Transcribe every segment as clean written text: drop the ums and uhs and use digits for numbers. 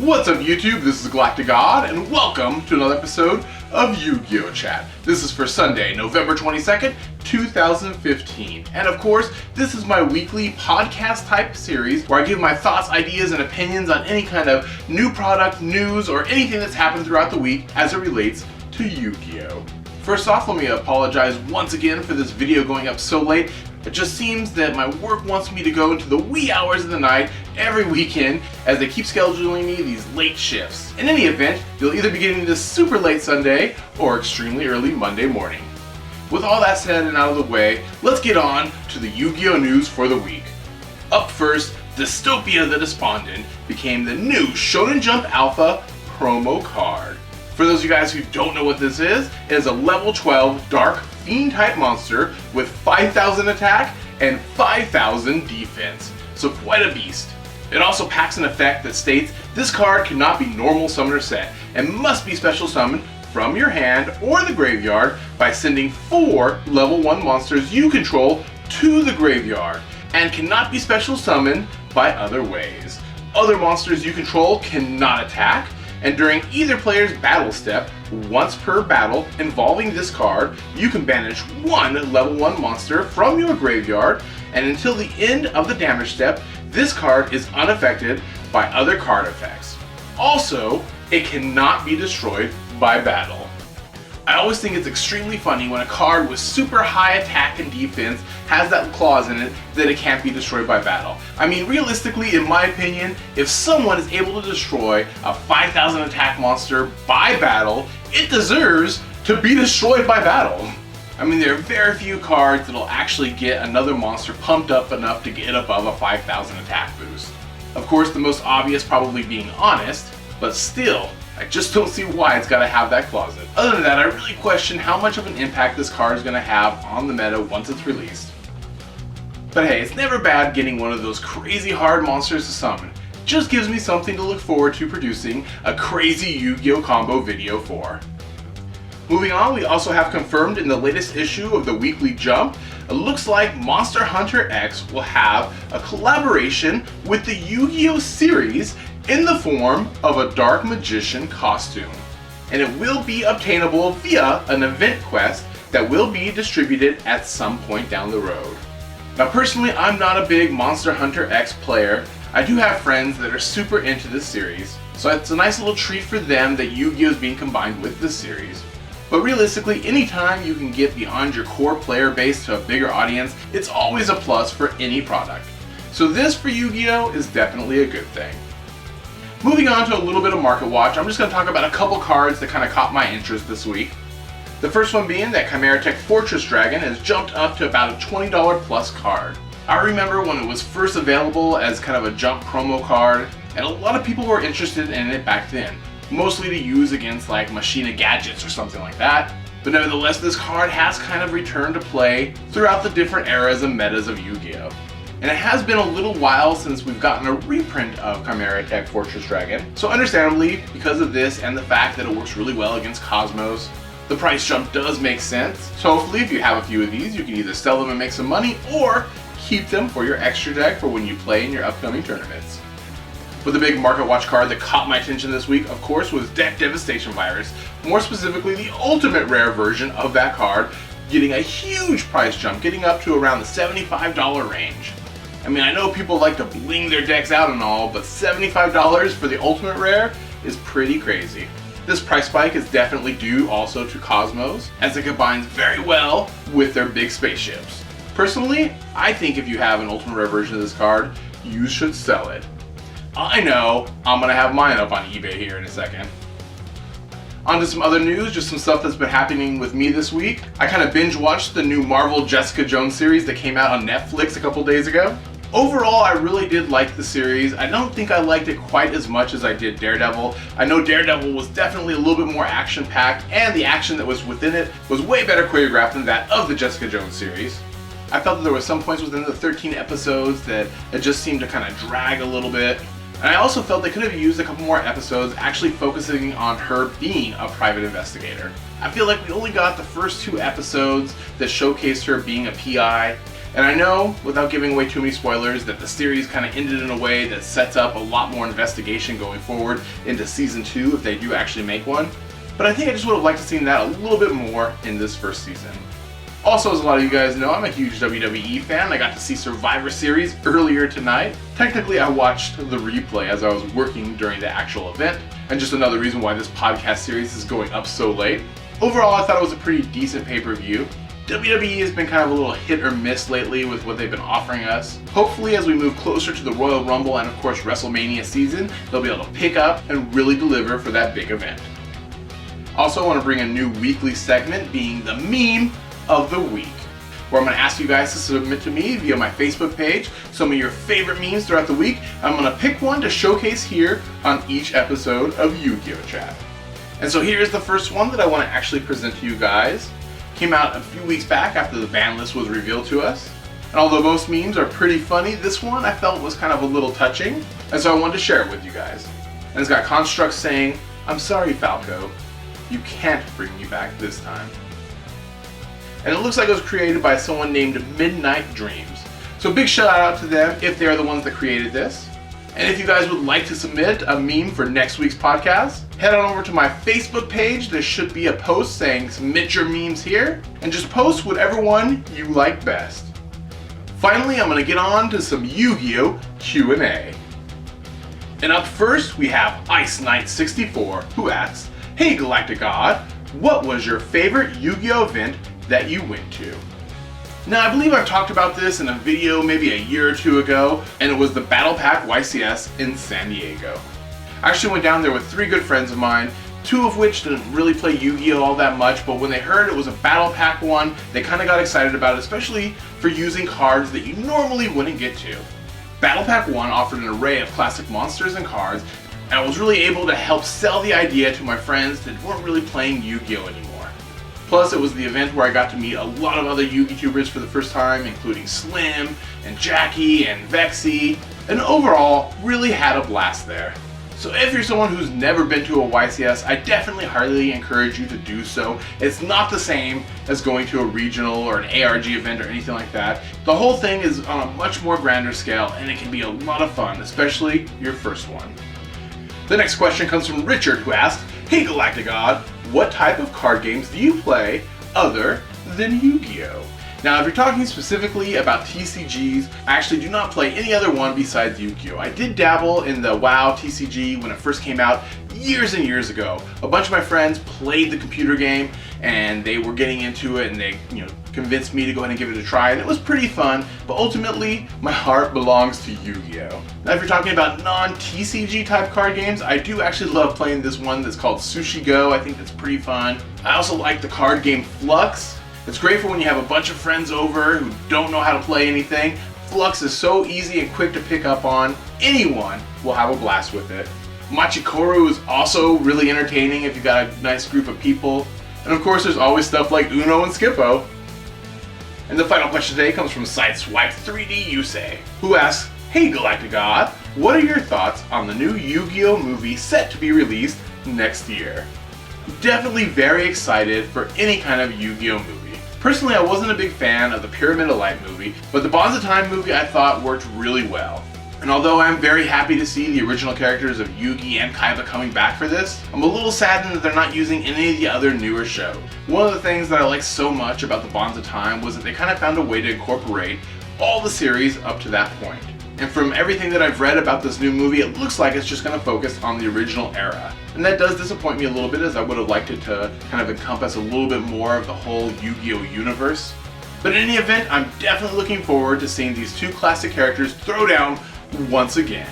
What's up YouTube, this is GalacticGod and welcome to another episode of Yugioh Chat. This is for Sunday, November 22nd, 2015. And of course, this is my weekly podcast type series where I give my thoughts, ideas, and opinions on any kind of new product, news, or anything that's happened throughout the week as it relates to Yu-Gi-Oh! First off, let me apologize once again for this video going up so late. It just seems that my work wants me to go into the wee hours of the night every weekend as they keep scheduling me these late shifts. In any event, you'll either be getting this super late Sunday or extremely early Monday morning. With all that said and out of the way, let's get on to the Yu-Gi-Oh! News for the week. Up first, Dystopia the Despondent became the new Shonen Jump Alpha promo card. For those of you guys who don't know what this is, it is a level 12 dark fiend type monster with 5,000 attack and 5,000 defense, so quite a beast. It also packs an effect that states this card cannot be normal summon or set and must be special summoned from your hand or the graveyard by sending 4 level 1 monsters you control to the graveyard, and cannot be special summoned by other ways. Other monsters you control cannot attack, and during either player's battle step, once per battle involving this card, you can banish 1 level 1 monster from your graveyard, and until the end of the damage step, this card is unaffected by other card effects. Also, it cannot be destroyed by battle. I always think it's extremely funny when a card with super high attack and defense has that clause in it that it can't be destroyed by battle. I mean, realistically, in my opinion, if someone is able to destroy a 5,000 attack monster by battle, it deserves to be destroyed by battle. I mean, there are very few cards that'll actually get another monster pumped up enough to get above a 5,000 attack boost. Of course, the most obvious probably being Honest, but still, I just don't see why it's got to have that clause in. Other than that, I really question how much of an impact this card is going to have on the meta once it's released. But hey, it's never bad getting one of those crazy hard monsters to summon. It just gives me something to look forward to producing a crazy Yu-Gi-Oh! Combo video for. Moving on, we also have confirmed in the latest issue of the Weekly Jump, it looks like Monster Hunter X will have a collaboration with the Yu-Gi-Oh! Series in the form of a Dark Magician costume. And it will be obtainable via an event quest that will be distributed at some point down the road. Now personally, I'm not a big Monster Hunter X player. I do have friends that are super into this series, so it's a nice little treat for them that Yu-Gi-Oh! Is being combined with this series. But realistically, anytime you can get beyond your core player base to a bigger audience, it's always a plus for any product. So this for Yu-Gi-Oh! Is definitely a good thing. Moving on to a little bit of Market Watch, I'm just going to talk about a couple cards that kind of caught my interest this week. The first one being that Chimeratech Fortress Dragon has jumped up to about a $20 plus card. I remember when it was first available as kind of a jump promo card, and a lot of people were interested in it back then, mostly to use against like Machina Gadgets or something like that. But nevertheless, this card has kind of returned to play throughout the different eras and metas of Yu-Gi-Oh! And it has been a little while since we've gotten a reprint of Chimeratech Fortress Dragon, so understandably, because of this and the fact that it works really well against Cosmos, the price jump does make sense. So hopefully if you have a few of these, you can either sell them and make some money, or keep them for your extra deck for when you play in your upcoming tournaments. But the big Market Watch card that caught my attention this week, of course, was Deck Devastation Virus, more specifically the ultimate rare version of that card, getting a huge price jump, getting up to around the $75 range. I mean, I know people like to bling their decks out and all, but $75 for the ultimate rare is pretty crazy. This price spike is definitely due also to Cosmos, as it combines very well with their big spaceships. Personally, I think if you have an ultimate rare version of this card, you should sell it. I know, I'm gonna have mine up on eBay here in a second. On to some other news, just some stuff that's been happening with me this week. I kind of binge watched the new Marvel Jessica Jones series that came out on Netflix a couple days ago. Overall, I really did like the series. I don't think I liked it quite as much as I did Daredevil. I know Daredevil was definitely a little bit more action-packed, and the action that was within it was way better choreographed than that of the Jessica Jones series. I felt that there were some points within the 13 episodes that it just seemed to kind of drag a little bit. And I also felt they could have used a couple more episodes actually focusing on her being a private investigator. I feel like we only got the first 2 episodes that showcased her being a PI, And I know, without giving away too many spoilers, that the series kind of ended in a way that sets up a lot more investigation going forward into Season 2 if they do actually make one. But I think I just would have liked to see that a little bit more in this first season. Also, as a lot of you guys know, I'm a huge WWE fan. I got to see Survivor Series earlier tonight. Technically, I watched the replay as I was working during the actual event, and just another reason why this podcast series is going up so late. Overall, I thought it was a pretty decent pay-per-view. WWE has been kind of a little hit or miss lately with what they've been offering us. Hopefully, as we move closer to the Royal Rumble and of course WrestleMania season, they'll be able to pick up and really deliver for that big event. Also, I want to bring a new weekly segment, being the Meme of the Week, where I'm going to ask you guys to submit to me via my Facebook page some of your favorite memes throughout the week. I'm going to pick one to showcase here on each episode of Yugioh Chat. And so here's the first one that I want to actually present to you guys. Came out a few weeks back after the ban list was revealed to us. And although most memes are pretty funny, this one I felt was kind of a little touching, and so I wanted to share it with you guys. And it's got Construct saying, "I'm sorry, Falco. You can't bring me back this time." And it looks like it was created by someone named Midnight Dreams. So big shout out to them if they're the ones that created this. And if you guys would like to submit a meme for next week's podcast, head on over to my Facebook page. There should be a post saying submit your memes here, and just post whatever one you like best. Finally, I'm going to get on to some Yu-Gi-Oh! Q&A. And up first, we have Ice Knight 64, who asks, "Hey GalacticGod, what was your favorite Yu-Gi-Oh! Event that you went to?" Now, I believe I've talked about this in a video maybe a year or two ago, and it was the Battle Pack YCS in San Diego. I actually went down there with 3 good friends of mine, 2 of which didn't really play Yu-Gi-Oh! All that much, but when they heard it was a Battle Pack one, they kind of got excited about it, especially for using cards that you normally wouldn't get to. Battle Pack 1 offered an array of classic monsters and cards, and I was really able to help sell the idea to my friends that weren't really playing Yu-Gi-Oh! Anymore. Plus, it was the event where I got to meet a lot of other Yugitubers for the first time, including Slim, and Jackie, and Vexy, and overall, really had a blast there. So if you're someone who's never been to a YCS, I definitely highly encourage you to do so. It's not the same as going to a regional or an ARG event or anything like that. The whole thing is on a much more grander scale, and it can be a lot of fun, especially your first one. The next question comes from Richard, who asked, "Hey GalacticGod, what type of card games do you play other than Yu-Gi-Oh?" Now, if you're talking specifically about TCGs, I actually do not play any other one besides Yu-Gi-Oh! I did dabble in the WoW TCG when it first came out years and years ago. A bunch of my friends played the computer game and they were getting into it, and they, convinced me to go ahead and give it a try, and it was pretty fun, but ultimately my heart belongs to Yu-Gi-Oh! Now, if you're talking about non-TCG type card games, I do actually love playing this one that's called Sushi Go. I think that's pretty fun. I also like the card game Flux. It's great for when you have a bunch of friends over who don't know how to play anything. Flux is so easy and quick to pick up on. Anyone will have a blast with it. Machikoru is also really entertaining if you've got a nice group of people. And of course, there's always stuff like Uno and Skippo. And the final question today comes from Sideswipe 3D Yusei, who asks, "Hey GalacticGod, what are your thoughts on the new Yu-Gi-Oh! Movie set to be released next year?" Definitely very excited for any kind of Yu-Gi-Oh! Movie. Personally, I wasn't a big fan of the Pyramid of Light movie, but the Bonds of Time movie I thought worked really well. And although I'm very happy to see the original characters of Yugi and Kaiba coming back for this, I'm a little saddened that they're not using any of the other newer shows. One of the things that I liked so much about the Bonds of Time was that they kind of found a way to incorporate all the series up to that point. And from everything that I've read about this new movie, it looks like it's just going to focus on the original era. And that does disappoint me a little bit, as I would have liked it to kind of encompass a little bit more of the whole Yu-Gi-Oh! Universe. But in any event, I'm definitely looking forward to seeing these 2 classic characters throw down once again.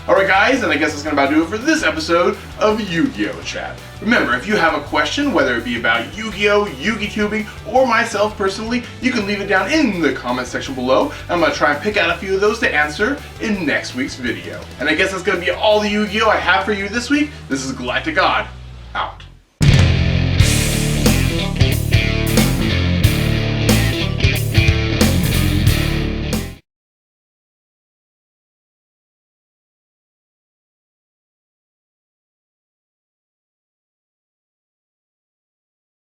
Alright guys, and I guess that's going to about do it for this episode of Yu-Gi-Oh! Chat. Remember, if you have a question, whether it be about Yu-Gi-Oh!, Yugitubing, or myself personally, you can leave it down in the comment section below. I'm going to try and pick out a few of those to answer in next week's video. And I guess that's going to be all the Yu-Gi-Oh! I have for you this week. This is GalacticGod, out.